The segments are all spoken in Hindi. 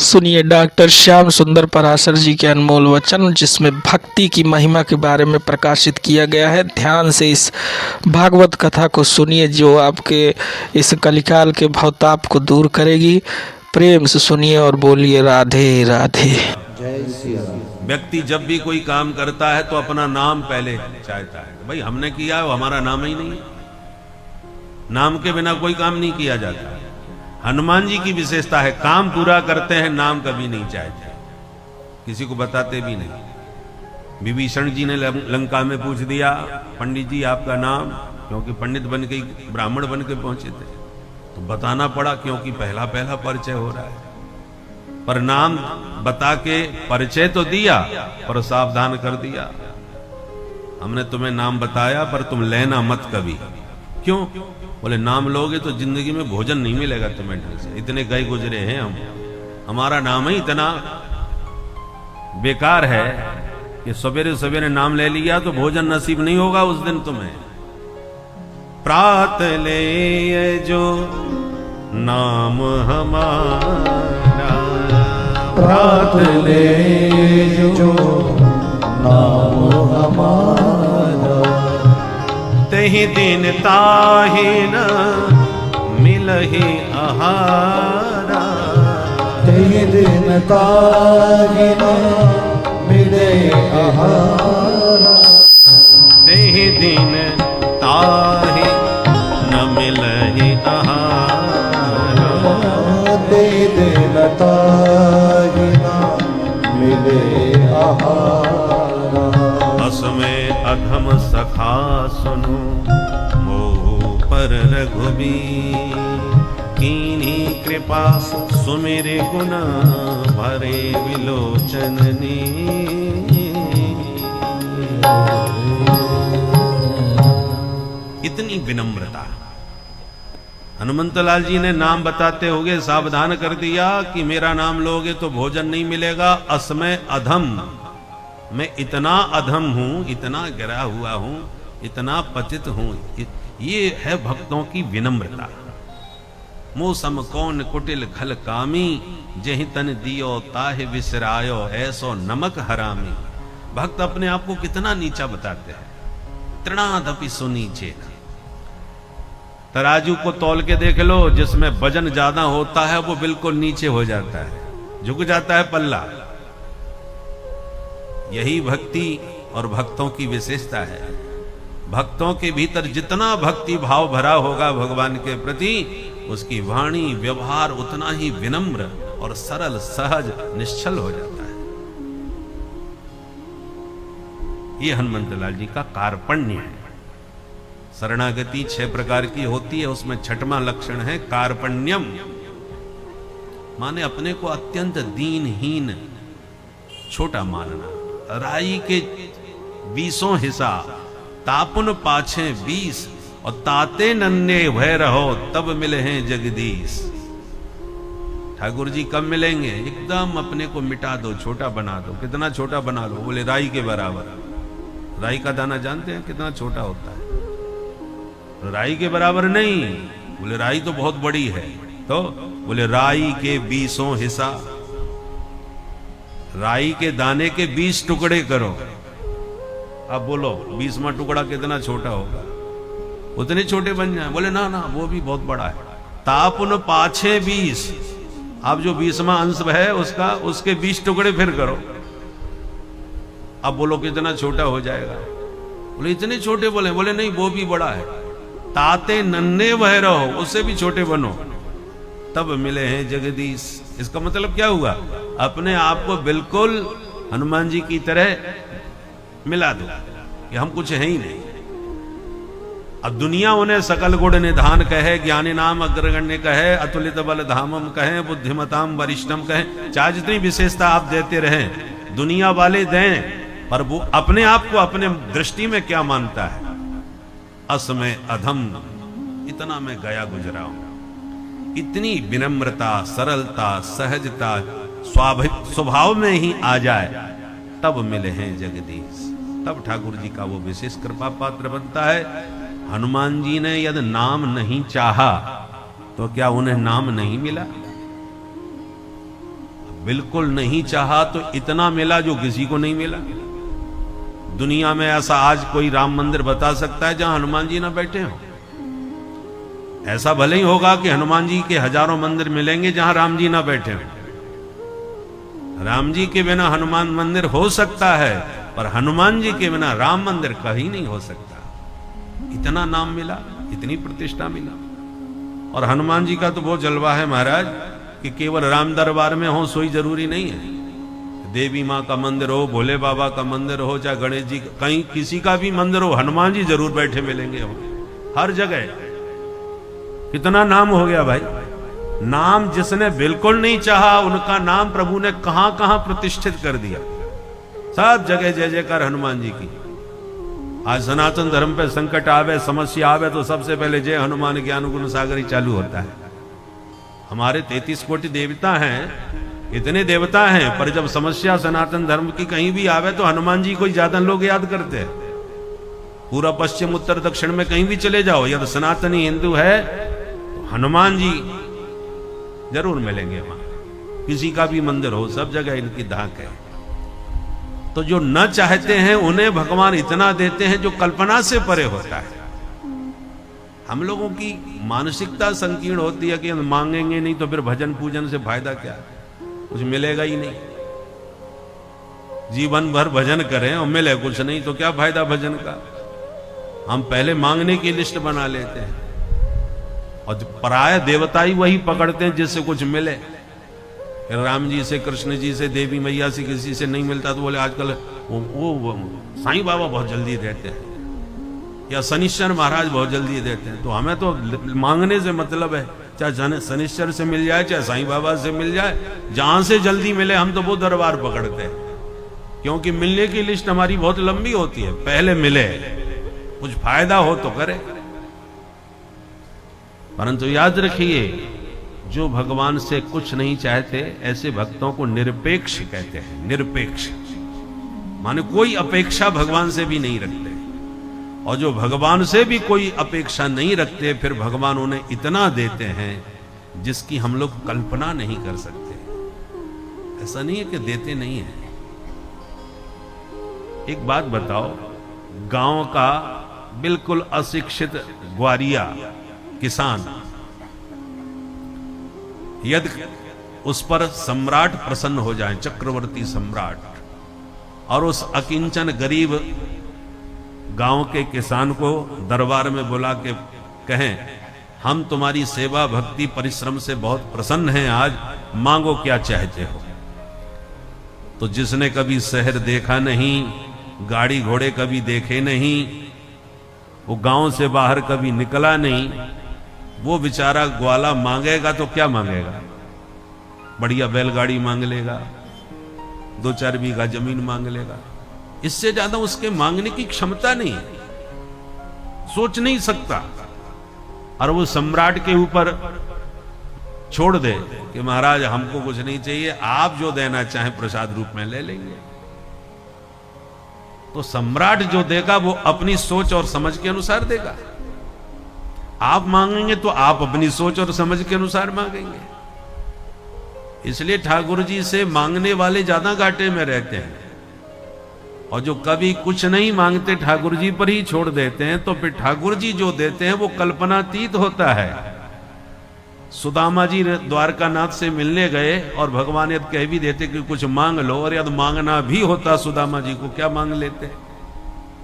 सुनिए डॉक्टर श्याम सुंदर पराशर जी के अनमोल वचन, जिसमें भक्ति की महिमा के बारे में प्रकाशित किया गया है। ध्यान से इस भागवत कथा को सुनिए, जो आपके इस कलिकाल के भवताप को दूर करेगी। प्रेम से सुनिए और बोलिए राधे राधे। जय श्री राम। व्यक्ति जब भी कोई काम करता है तो अपना नाम पहले चाहता है। भाई हमने किया है, वो हमारा नाम ही नहीं है। नाम के बिना कोई काम नहीं किया जाता। हनुमान जी की विशेषता है, काम पूरा करते हैं, नाम कभी नहीं चाहते, किसी को बताते भी नहीं। विभीषण जी ने लंका में पूछ दिया, पंडित जी आपका नाम, क्योंकि पंडित बन के ब्राह्मण बन के पहुंचे थे, तो बताना पड़ा, क्योंकि पहला पहला परिचय हो रहा है। पर नाम बता के परिचय तो दिया, पर सावधान कर दिया, हमने तुम्हें नाम बताया पर तुम लेना मत कभी। क्यों? बोले नाम लोगे तो जिंदगी में भोजन नहीं मिलेगा तुम्हें ढंग से। इतने गए गुजरे हैं हम, हमारा नाम ही इतना बेकार है कि सवेरे सवेरे नाम ले लिया तो भोजन नसीब नहीं होगा उस दिन तुम्हें। प्रात ले जो नाम हमारा, प्रात ले जो नाम हमारा, तहि दिन ताहि न मिलहि आहारा, तहि दिन ताहि न मिले आहारा, तहि दिन ताहि न मिलहि आहारा, तहि दिन ताहि न मिले आहारा। असमय अधम सखा सुनु मोह पर रघुबीर, कीन्ही कृपा सुमिर गुण भरे विलोचन नीर। इतनी विनम्रता। हनुमंतलाल जी ने नाम बताते हुए सावधान कर दिया कि मेरा नाम लोगे तो भोजन नहीं मिलेगा। असमय अधम, मैं इतना अधम हूं, इतना गिरा हुआ हूं, इतना पतित हूं। ये है भक्तों की विनम्रता। मोह सम कौन कुटिल खल कामी, जेहि तन दियो ताहि विसरायो, ऐसो नमक हरामी। भक्त अपने आप को कितना नीचा बताते हैं। तृणादपि सुनीचे। तराजू को तौल के देख लो, जिसमें वजन ज्यादा होता है वो बिल्कुल नीचे हो जाता है, झुक जाता है पल्ला। यही भक्ति और भक्तों की विशेषता है। भक्तों के भीतर जितना भक्ति भाव भरा होगा भगवान के प्रति, उसकी वाणी व्यवहार उतना ही विनम्र और सरल सहज निश्चल हो जाता है। ये हनुमंतलाल जी का कार्पण्य है। शरणागति 6 प्रकार की होती है, उसमें 6वां लक्षण है कार्पण्यम, माने अपने को अत्यंत दीनहीन छोटा मानना। राई के 20 हिस्सा, तापुन पाछे 20, और ताते नन्हे भय रहो तब मिले हैं जगदीश। ठाकुर जी कब मिलेंगे? एकदम अपने को मिटा दो, छोटा बना दो। कितना छोटा बना लो? बोले राई के बराबर। राई का दाना जानते हैं कितना छोटा होता है? तो राई के बराबर नहीं। बोले राई तो बहुत बड़ी है, तो बोले राई के 20 हिस्सा, राई के दाने के 20 टुकड़े करो। अब बोलो 20वां टुकड़ा कितना छोटा होगा? उतने छोटे बन जाए? बोले ना ना, वो भी बहुत बड़ा है। तापुन पाछे 20, अब जो 20वां अंश है उसका, उसके 20 टुकड़े फिर करो। अब बोलो कितना छोटा हो जाएगा? बोले इतने छोटे बोले? बोले नहीं, वो भी बड़ा है। ताते नन्हे वह रहो, उससे भी छोटे बनो, तब मिले हैं जगदीश। इसका मतलब क्या हुआ? अपने आप को बिल्कुल हनुमान जी की तरह मिला दो कि हम कुछ है ही नहीं। अब दुनिया उन्हें सकल गुण निधान कहे, ज्ञानी नाम अग्रगण्य कहे, अतुलित बल धामम कहे, बुद्धिमताम वरिष्ठम कहे, चाहे जितनी विशेषता आप देते रहें, दुनिया वाले दें, पर वो अपने आप को अपने दृष्टि में क्या मानता है? असमय अधम, इतना मैं गया गुजरा हूं। इतनी विनम्रता, सरलता, सहजता स्वाभाविक स्वभाव में ही आ जाए, तब मिले हैं जगदीश। तब ठाकुर जी का वो विशेष कृपा पात्र बनता है। हनुमान जी ने यदि नाम नहीं चाहा तो क्या उन्हें नाम नहीं मिला? बिल्कुल नहीं चाहा तो इतना मिला जो किसी को नहीं मिला। दुनिया में ऐसा आज कोई राम मंदिर बता सकता है जहां हनुमान जी ना बैठे हो? ऐसा भले ही होगा कि हनुमान जी के हजारों मंदिर मिलेंगे जहां राम जी ना बैठे हो। राम जी के बिना हनुमान मंदिर हो सकता है, पर हनुमान जी के बिना राम मंदिर कहीं नहीं हो सकता। इतना नाम मिला, इतनी प्रतिष्ठा मिला। और हनुमान जी का तो बहुत जलवा है महाराज कि केवल राम दरबार में हो सोई जरूरी नहीं है। देवी माँ का मंदिर हो, भोले बाबा का मंदिर हो, चाहे गणेश जी, कहीं किसी का भी मंदिर हो, हनुमान जी जरूर बैठे मिलेंगे हो हर जगह। कितना नाम हो गया भाई। नाम जिसने बिल्कुल नहीं चाहा उनका नाम प्रभु ने कहां कहां प्रतिष्ठित कर दिया। सब जगह जय जयकार हनुमान जी की। आज सनातन धर्म पे संकट आवे, समस्या आवे तो सबसे पहले जय हनुमान ज्ञान गुण सागर ही चालू होता है। हमारे 33 कोटि देवता हैं, इतने देवता हैं, पर जब समस्या सनातन धर्म की कहीं भी आवे तो हनुमान जी को ज्यादा लोग याद करते हैं। पूरा पश्चिम उत्तर दक्षिण में कहीं भी चले जाओ, यदि सनातनी हिंदू है तो हनुमान जी जरूर मिलेंगे वहां। किसी का भी मंदिर हो, सब जगह इनकी धाक है। तो जो न चाहते हैं उन्हें भगवान इतना देते हैं जो कल्पना से परे होता है। हम लोगों की मानसिकता संकीर्ण होती है कि हम मांगेंगे नहीं तो फिर भजन पूजन से फायदा क्या, कुछ मिलेगा ही नहीं। जीवन भर भजन करें और मिले कुछ नहीं तो क्या फायदा भजन का। हम पहले मांगने की लिस्ट बना लेते हैं और पराया देवता ही वही पकड़ते हैं जिससे कुछ मिले। राम जी से, कृष्ण जी से, देवी मैया से किसी से नहीं मिलता तो बोले आजकल वो साईं बाबा बहुत जल्दी देते हैं या शनिश्चर महाराज बहुत जल्दी देते हैं। तो हमें तो मांगने से मतलब है, चाहे शनिश्चर से मिल जाए चाहे साईं बाबा से मिल जाए, जहां से जल्दी मिले हम तो वो दरबार पकड़ते हैं। क्योंकि मिलने की लिस्ट हमारी बहुत लंबी होती है। पहले मिले, कुछ फायदा हो तो करे। परंतु याद रखिए, जो भगवान से कुछ नहीं चाहते ऐसे भक्तों को निरपेक्ष कहते हैं। निरपेक्ष माने कोई अपेक्षा भगवान से भी नहीं रखते। और जो भगवान से भी कोई अपेक्षा नहीं रखते, फिर भगवान उन्हें इतना देते हैं जिसकी हम लोग कल्पना नहीं कर सकते। ऐसा नहीं है कि देते नहीं है। एक बात बताओ, गांव का बिल्कुल अशिक्षित ग्वारिया किसान, यदि उस पर सम्राट प्रसन्न हो जाए, चक्रवर्ती सम्राट, और उस अकिंचन गरीब गांव के किसान को दरबार में बुला के कहें, हम तुम्हारी सेवा भक्ति परिश्रम से बहुत प्रसन्न हैं, आज मांगो क्या चाहते हो। तो जिसने कभी शहर देखा नहीं, गाड़ी घोड़े कभी देखे नहीं, वो गांव से बाहर कभी निकला नहीं, वो बेचारा ग्वाला मांगेगा तो क्या मांगेगा? बढ़िया बैलगाड़ी मांग लेगा, 2-4 बीघा जमीन मांग लेगा। इससे ज्यादा उसके मांगने की क्षमता नहीं है, सोच नहीं सकता। और वो सम्राट के ऊपर छोड़ दे कि महाराज हमको कुछ नहीं चाहिए, आप जो देना चाहें प्रसाद रूप में ले लेंगे। तो सम्राट जो देगा वो अपनी सोच और समझ के अनुसार देगा। आप मांगेंगे तो आप अपनी सोच और समझ के अनुसार मांगेंगे। इसलिए ठाकुर जी से मांगने वाले ज्यादा घाटे में रहते हैं, और जो कभी कुछ नहीं मांगते ठाकुर जी पर ही छोड़ देते हैं, तो फिर ठाकुर जी जो देते हैं वो कल्पनातीत होता है। सुदामा जी द्वारका नाथ से मिलने गए और भगवान यदि कह भी देते कि कुछ मांग लो, और यदि मांगना भी होता सुदामा जी को, क्या मांग लेते?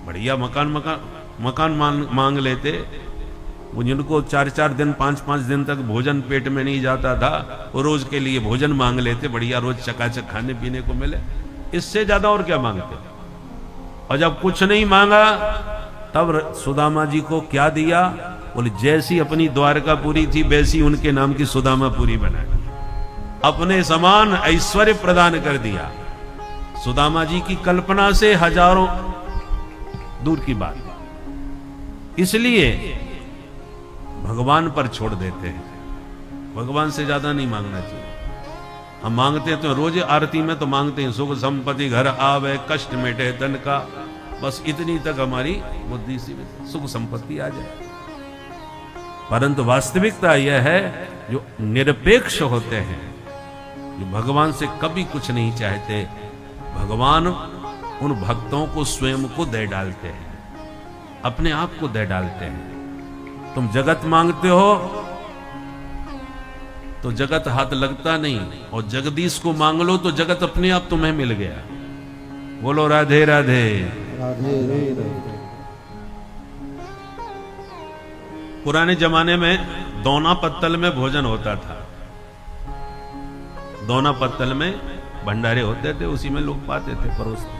बढ़िया मकान मांग लेते। वो जिनको 4-4 दिन 5-5 दिन तक भोजन पेट में नहीं जाता था, वो रोज के लिए भोजन मांग लेते, बढ़िया रोज चकाचक खाने पीने को मिले। इससे ज्यादा और क्या मांगते? और जब कुछ नहीं मांगा तब सुदामा जी को क्या दिया? बोले जैसी अपनी द्वारकापुरी थी वैसी उनके नाम की सुदामापुरी बना दी, अपने समान ऐश्वर्य प्रदान कर दिया। सुदामा जी की कल्पना से हजारों दूर की बात। इसलिए भगवान पर छोड़ देते हैं, भगवान से ज्यादा नहीं मांगना चाहिए। हम मांगते हैं तो रोज आरती में तो मांगते हैं सुख संपत्ति घर आवे, कष्ट मिटे तन का, बस इतनी तक हमारी बुद्धि से सुख संपत्ति आ जाए। परंतु वास्तविकता यह है, जो निरपेक्ष होते हैं, जो भगवान से कभी कुछ नहीं चाहते, भगवान उन भक्तों को स्वयं को दे डालते हैं, अपने आप को दे डालते हैं। तुम जगत मांगते हो तो जगत हाथ लगता नहीं, और जगदीश को मांग लो तो जगत अपने आप तुम्हें मिल गया। बोलो राधे राधे। राधे राधे। पुराने जमाने में दोना पत्तल में भोजन होता था। दोना पत्तल में भंडारे होते थे, उसी में लोग पाते थे, परोसते।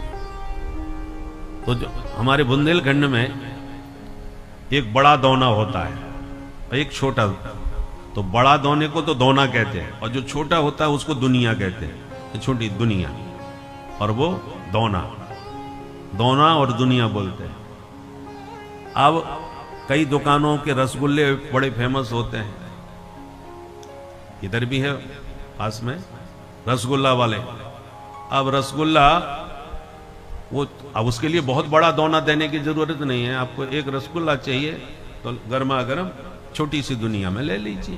तो जो हमारे बुंदेलखंड में एक बड़ा दोना होता है और एक छोटा। तो बड़ा दोने को तो दोना कहते हैं, और जो छोटा होता है उसको दुनिया कहते हैं, छोटी दुनिया, और वो दोना। दोना और दुनिया बोलते हैं। अब कई दुकानों के रसगुल्ले बड़े फेमस होते हैं, इधर भी है पास में रसगुल्ला वाले। अब रसगुल्ला वो, अब उसके लिए बहुत बड़ा दोना देने की जरूरत नहीं है। आपको एक रसगुल्ला चाहिए तो गर्मा गर्म छोटी सी दुनिया में ले लीजिए।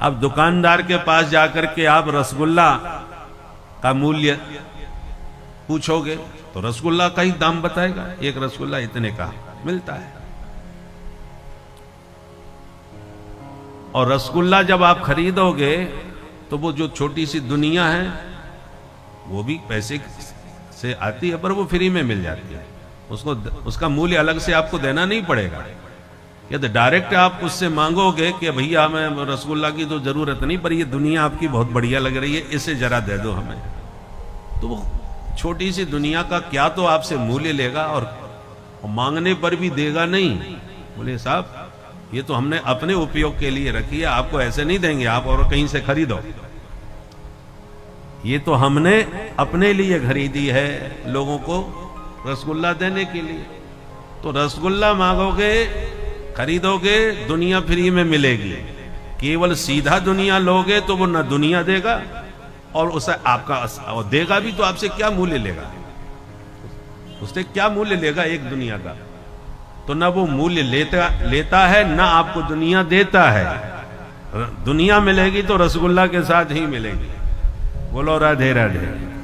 अब दुकानदार के पास जाकर के आप रसगुल्ला का मूल्य पूछोगे तो रसगुल्ला का ही दाम बताएगा, एक रसगुल्ला इतने का मिलता है। और रसगुल्ला जब आप खरीदोगे तो वो जो छोटी सी दुनिया है वो भी पैसे से आती है, पर वो फ्री में मिल जाती है। उसको, उसका मूल्य अलग से आपको देना नहीं पड़ेगा। यदि डायरेक्ट आप उससे मांगोगे कि भैया हमें रसगुल्ला की तो जरूरत नहीं, पर ये दुनिया आपकी बहुत बढ़िया लग रही है, इसे जरा दे दो हमें, तो वो छोटी सी दुनिया का क्या तो आपसे मूल्य लेगा, और मांगने पर भी देगा नहीं। बोले साहब ये तो हमने अपने उपयोग के लिए रखी है, आपको ऐसे नहीं देंगे, आप और कहीं से खरीदो। ये तो हमने अपने लिए खरीदी है, लोगों को रसगुल्ला देने के लिए। तो रसगुल्ला मांगोगे, खरीदोगे, दुनिया फ्री में मिलेगी। केवल सीधा दुनिया लोगे तो वो न दुनिया देगा, और उसे आपका और देगा भी तो आपसे क्या मूल्य लेगा, उससे क्या मूल्य लेगा एक दुनिया का। तो ना वो मूल्य लेता है, ना आपको दुनिया देता है। दुनिया मिलेगी तो रसगुल्ला के साथ ही मिलेगी। बोलो राधे राधे।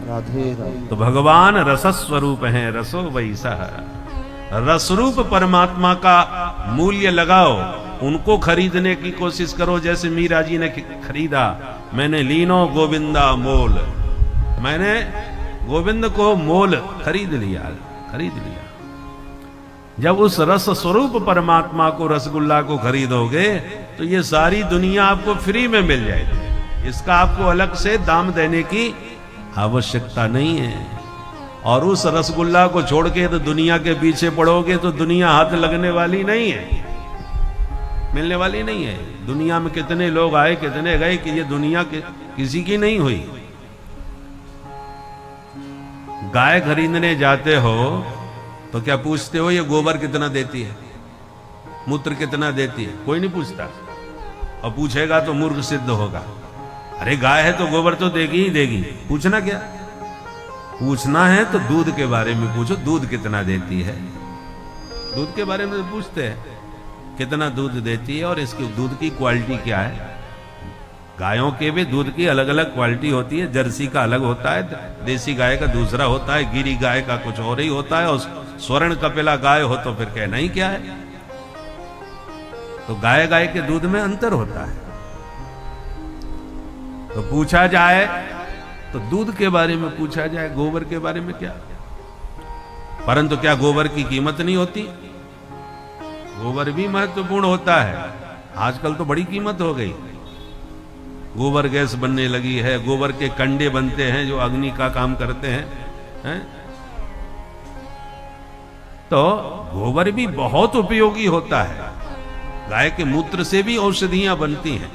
राधे राधे। तो भगवान रस स्वरूप है, रसो वैसा। रसरूप परमात्मा का मूल्य लगाओ, उनको खरीदने की कोशिश करो। जैसे मीरा जी ने खरीदा, मैंने लीनो गोविंदा मोल, मैंने गोविंद को मोल खरीद लिया। जब उस रस स्वरूप परमात्मा को, रसगुल्ला को खरीदोगे तो ये सारी दुनिया आपको फ्री में मिल जाएगी। इसका आपको अलग से दाम देने की आवश्यकता नहीं है। और उस रसगुल्ला को छोड़ के तो दुनिया के पीछे पड़ोगे तो दुनिया हाथ लगने वाली नहीं है, मिलने वाली नहीं है। दुनिया में कितने लोग आए, कितने गए, कि ये दुनिया किसी की नहीं हुई। गाय खरीदने जाते हो तो क्या पूछते हो ये गोबर कितना देती है, मूत्र कितना देती है? कोई नहीं पूछता, और पूछेगा तो मूर्ख सिद्ध होगा। अरे गाय है तो गोबर तो देगी ही देगी, पूछना क्या? पूछना है तो दूध के बारे में पूछो, दूध कितना देती है। दूध के बारे में तो पूछते हैं कितना दूध देती है और इसकी दूध की क्वालिटी क्या है। गायों के भी दूध की अलग अलग क्वालिटी होती है। जर्सी का अलग होता है, देसी गाय का दूसरा होता है, गिरी गाय का कुछ और ही होता है, और स्वर्ण कपिला गाय हो तो फिर कहना ही क्या है। तो गाय गाय के दूध में अंतर होता है। तो पूछा जाए तो दूध के बारे में पूछा जाए, गोबर के बारे में क्या। परंतु क्या गोबर की कीमत नहीं होती? गोबर भी महत्वपूर्ण होता है। आजकल तो बड़ी कीमत हो गई। गोबर गैस बनने लगी है, गोबर के कंडे बनते हैं जो अग्नि का काम करते हैं? तो गोबर भी बहुत उपयोगी होता है। गाय के मूत्र से भी औषधियां बनती हैं।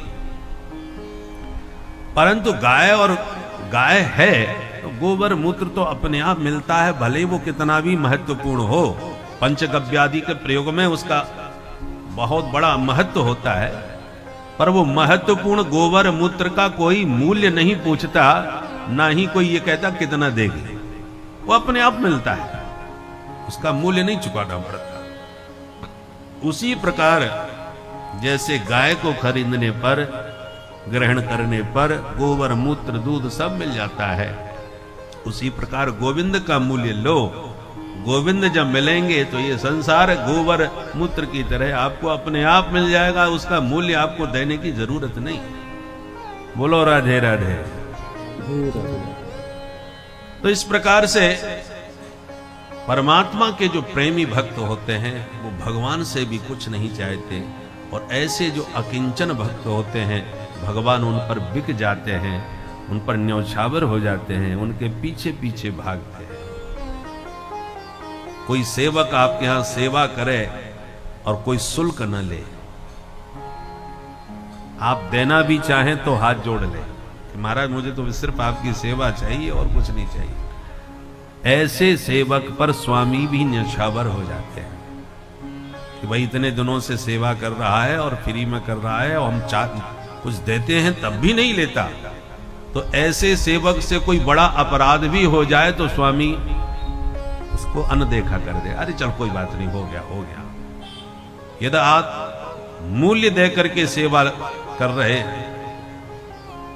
परंतु गाय है तो गोबर मूत्र तो अपने आप मिलता है, भले वो कितना भी महत्वपूर्ण हो। पंचगव्यादि के प्रयोग में उसका बहुत बड़ा महत्व होता है, पर वो महत्वपूर्ण गोबर मूत्र का कोई मूल्य नहीं पूछता, ना ही कोई ये कहता कितना देगी। वो अपने आप मिलता है, उसका मूल्य नहीं चुकाना पड़ता। उसी प्रकार जैसे गाय को खरीदने पर ग्रहण करने पर गोबर मूत्र दूध सब मिल जाता है। उसी प्रकार गोविंद का मूल्य लो। गोविंद जब मिलेंगे तो ये संसार गोबर मूत्र की तरह आपको अपने आप मिल जाएगा, उसका मूल्य आपको देने की जरूरत नहीं। बोलो राधे राधे। तो इस प्रकार से परमात्मा के जो प्रेमी भक्त होते हैं वो भगवान से भी कुछ नहीं चाहते, और ऐसे जो अकिंचन भक्त होते हैं भगवान उन पर बिक जाते हैं, उन पर न्यौछावर हो जाते हैं, उनके पीछे पीछे भागते हैं। कोई सेवक आपके यहां सेवा करे और कोई शुल्क न ले, आप देना भी चाहें तो हाथ जोड़ ले कि महाराज मुझे तो सिर्फ आपकी सेवा चाहिए और कुछ नहीं चाहिए, ऐसे सेवक पर स्वामी भी न्यौछावर हो जाते हैं कि भाई इतने दिनों से सेवा कर रहा है और फ्री में कर रहा है, और हम कुछ देते हैं तब भी नहीं लेता। तो ऐसे सेवक से कोई बड़ा अपराध भी हो जाए तो स्वामी उसको अनदेखा कर दे, अरे चल कोई बात नहीं, हो गया हो गया। यदि आप मूल्य दे करके सेवा कर रहे,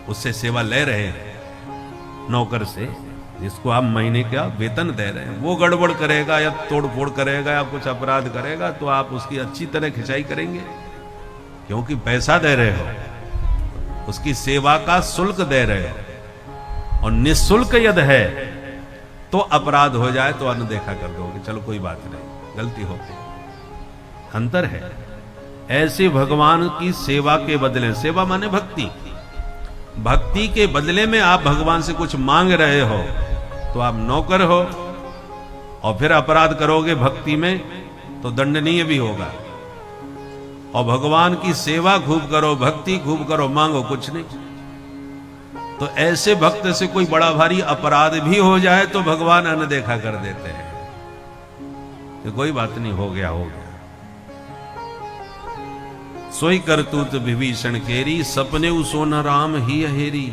उससे सेवा ले रहे हैं नौकर से, जिसको आप महीने का वेतन दे रहे हैं, वो गड़बड़ करेगा या तोड़ फोड़ करेगा या कुछ अपराध करेगा तो आप उसकी अच्छी तरह खिंचाई करेंगे, क्योंकि पैसा दे रहे हो, उसकी सेवा का शुल्क दे रहे हो। और निःशुल्क यदि है तो अपराध हो जाए तो अनदेखा कर दोगे, चलो कोई बात नहीं, गलती हो गई, अंतर है। ऐसे भगवान की सेवा के बदले, सेवा माने भक्ति, भक्ति के बदले में आप भगवान से कुछ मांग रहे हो तो आप नौकर हो, और फिर अपराध करोगे भक्ति में तो दंडनीय भी होगा। और भगवान की सेवा खूब करो, भक्ति खूब करो, मांगो कुछ नहीं। तो ऐसे भक्त से कोई बड़ा भारी अपराध भी हो जाए तो भगवान अनदेखा कर देते हैं, तो कोई बात नहीं, हो गया हो गया। सोई करतूत विभीषण केरी, सपने सोना राम ही हेरी।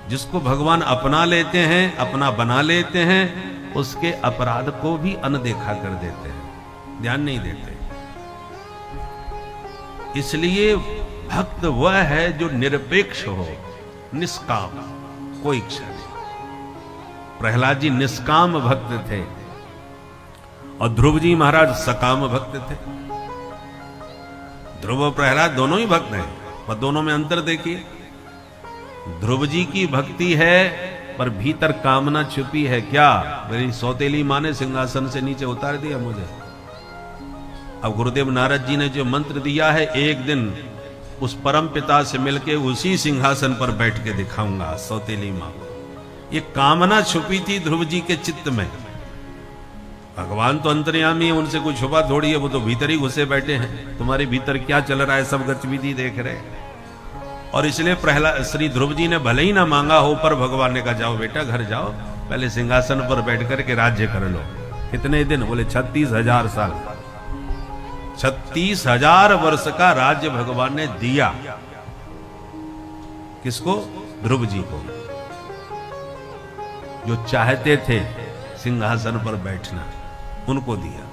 जिसको भगवान अपना लेते हैं, अपना बना लेते हैं, उसके अपराध को भी अनदेखा कर देते हैं, ध्यान नहीं देते। इसलिए भक्त वह है जो निरपेक्ष हो, निष्काम, कोई इच्छा नहीं। प्रहलाद जी निष्काम भक्त थे और ध्रुव जी महाराज सकाम भक्त थे। ध्रुव और प्रहलाद दोनों ही भक्त हैं, पर दोनों में अंतर देखिए। ध्रुव जी की भक्ति है पर भीतर कामना छुपी है। क्या? मेरी सौतेली मां ने सिंहासन से नीचे उतार दिया मुझे। अब गुरुदेव नारद जी ने जो मंत्र दिया है, एक दिन उस परम पिता से मिलके उसी सिंहासन पर बैठ के दिखाऊंगा सौतेली मां को। ये कामना छुपी थी ध्रुव जी के चित्त में। भगवान तो अंतर्यामी है, उनसे कुछ छुपा थोड़ी है, वो तो भीतर ही घुसे बैठे हैं। तुम्हारे भीतर क्या चल रहा है सब गतिविधि देख रहे हैं। और इसलिए प्रहलाद श्री ध्रुव जी ने भले ही ना मांगा हो, पर भगवान ने कहा जाओ बेटा घर जाओ, पहले सिंहासन पर बैठ करके राज्य कर लो। कितने दिन? बोले 36,000 साल। 36,000 वर्ष का राज्य भगवान ने दिया। किसको? ध्रुव जी को, जो चाहते थे सिंहासन पर बैठना, उनको दिया।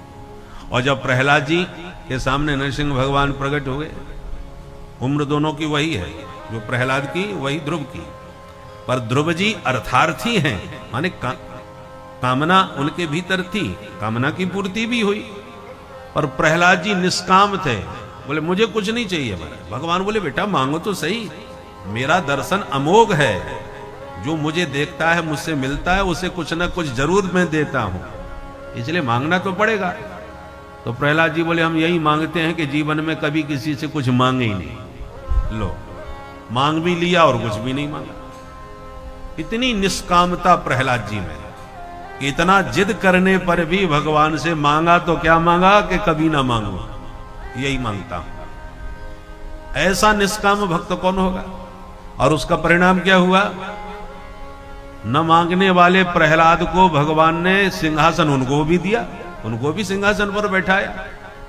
और जब प्रहलाद जी के सामने नरसिंह भगवान प्रकट हो गए, उम्र दोनों की वही है, जो प्रहलाद की वही ध्रुव की, पर ध्रुव जी अर्थार्थी हैं, माने कामना उनके भीतर थी, कामना की पूर्ति भी हुई। और प्रहलाद जी निष्काम थे, बोले मुझे कुछ नहीं चाहिए। भगवान बोले बेटा मांगो तो सही, मेरा दर्शन अमोघ है, जो मुझे देखता है मुझसे मिलता है, उसे कुछ ना कुछ जरूर मैं देता हूं, इसलिए मांगना तो पड़ेगा। तो प्रहलाद जी बोले हम यही मांगते हैं कि जीवन में कभी किसी से कुछ मांगे ही नहीं। लो, मांग भी लिया और कुछ भी नहीं मांगा। इतनी निष्कामता प्रहलाद जी में, इतना जिद करने पर भी भगवान से मांगा तो क्या मांगा कि कभी ना मांगू, यही मांगता हूं। ऐसा निष्काम भक्त कौन होगा? और उसका परिणाम क्या हुआ? न मांगने वाले प्रहलाद को भगवान ने सिंहासन उनको भी दिया, उनको भी सिंहासन पर बैठाया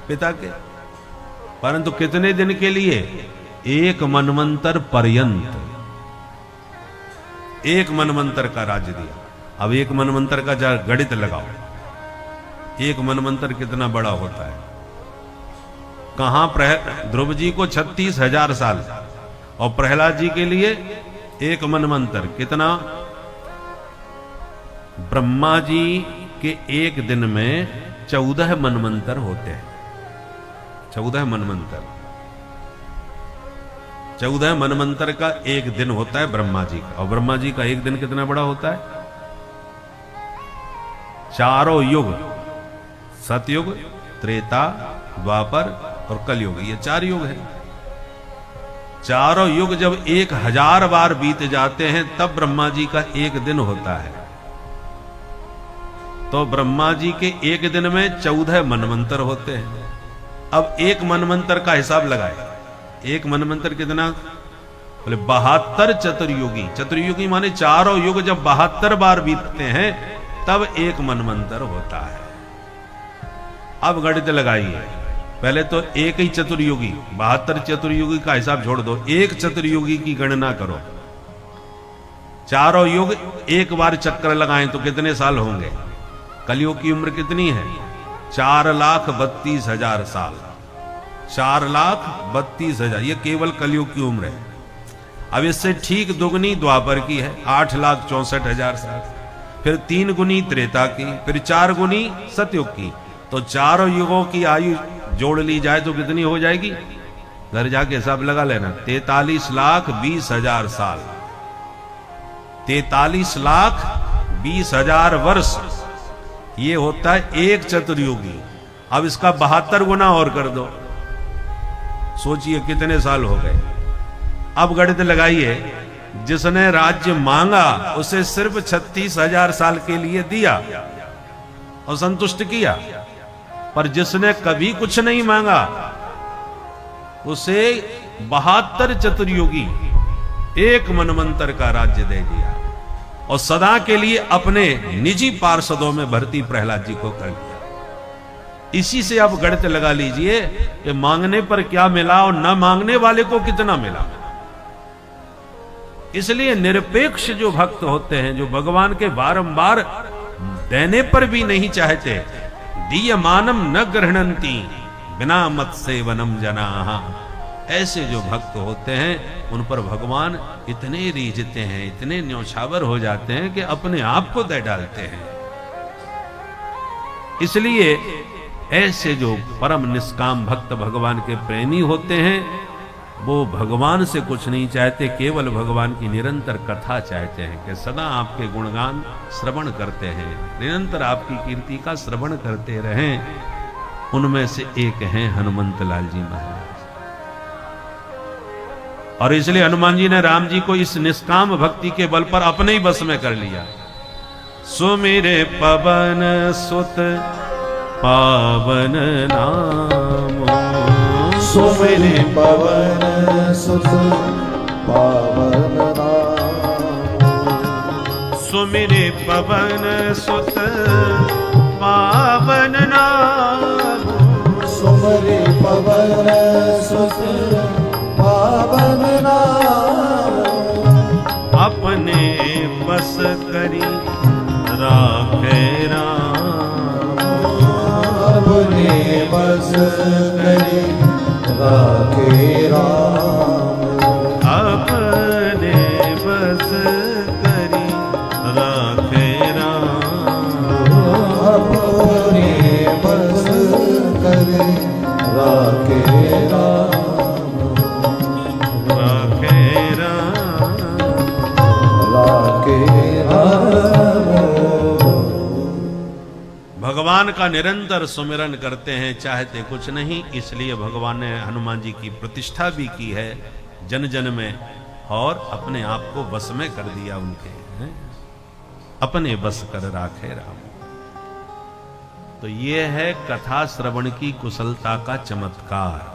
पिता के, परंतु कितने दिन के लिए? 1 मनवंतर पर्यंत, 1 मनवंतर का राज्य दिया। अब 1 मनवंतर का गणित लगाओ, 1 मनवंतर कितना बड़ा होता है। कहां ध्रुव जी को 36,000 साल और प्रहलाद जी के लिए एक मनवंतर। कितना? ब्रह्मा जी के एक दिन में 14 मनवंतर होते हैं। 14 मनवंतर। 14 मनवंतर का एक दिन होता है ब्रह्मा जी का। और ब्रह्मा जी का एक दिन कितना बड़ा होता है? चारों युग, सतयुग, त्रेता, द्वापर और कलयुग, ये 4 युग है। चारों युग जब 1000 बार बीत जाते हैं तब ब्रह्मा जी का एक दिन होता है। तो ब्रह्मा जी के एक दिन में 14 मनवंतर होते हैं। अब एक मनवंतर का हिसाब लगाए। एक मनवंतर कितना? बोले 72 चतुर्युगी। चतुर्युगी माने चारों युग जब 72 बार बीतते हैं तब एक मनवंतर होता है। अब गणित लगाइए। पहले तो एक ही चतुर्युगी, 72 चतुर्युगी का हिसाब छोड़ दो, एक चतुर्युगी की गणना करो। चारों युग एक बार चक्कर लगाएं तो कितने साल होंगे? कलयुग की उम्र कितनी है? 4,32,000 साल। 4,32,000, ये केवल कलयुग की उम्र है। अब इससे ठीक दुगनी द्वापर की है, 8,64,000 साल। फिर 3 गुनी त्रेता की, फिर 4 गुनी सतयुग की। तो चारों युगों की आयु जोड़ ली जाए तो कितनी हो जाएगी? घर जाके हिसाब लगा लेना। 43,20,000 साल। 43,20,000 वर्ष, ये होता है एक चतुर्युगी। अब इसका 72 गुना और कर दो, सोचिए कितने साल हो गए। अब गणित लगाइए। जिसने राज्य मांगा उसे सिर्फ 36,000 साल के लिए दिया और संतुष्ट किया, पर जिसने कभी कुछ नहीं मांगा उसे 72 चतुर्युगी, एक मनवंतर का राज्य दे दिया और सदा के लिए अपने निजी पार्षदों में भर्ती प्रहलाद जी को कर दिया। इसी से आप गणित लगा लीजिए कि मांगने पर क्या मिला और न मांगने वाले को कितना मिला। इसलिए निरपेक्ष जो भक्त होते हैं, जो भगवान के बारंबार देने पर भी नहीं चाहते, दीयमानम न गृह्णन्ति बिना मत सेवनम जनाः, ऐसे जो भक्त होते हैं उन पर भगवान इतने रीझते हैं, इतने न्यौछावर हो जाते हैं कि अपने आप को दे डालते हैं। इसलिए ऐसे जो परम निष्काम भक्त भगवान के प्रेमी होते हैं वो भगवान से कुछ नहीं चाहते, केवल भगवान की निरंतर कथा चाहते हैं कि सदा आपके गुणगान श्रवण करते हैं, निरंतर आपकी कीर्ति का श्रवण करते रहें। उनमें से एक हैं हनुमंत लाल जी महाराज। और इसलिए हनुमान जी ने राम जी को इस निष्काम भक्ति के बल पर अपने ही बस में कर लिया। सुमिरे पवन सुत पावन नामो, सुमिरे पवन सुत पावन नामो, सुमिरे पवन सुत पावन नामो, सुमिरे पवन सुत पावन नामो, अपने बस करी राखे राम, अपने बस करी राखे राम, अपने बस करी राखे राम, अपने बस करी राखे राम, राखे राम, राखे राम। भगवान का निरंतर सुमिरन करते हैं, चाहते कुछ नहीं। इसलिए भगवान ने हनुमान जी की प्रतिष्ठा भी की है जन जन में और अपने आप को बस में कर दिया उनके, हैं? अपने बस कर राखे राम। तो ये है कथा श्रवण की कुशलता का चमत्कार।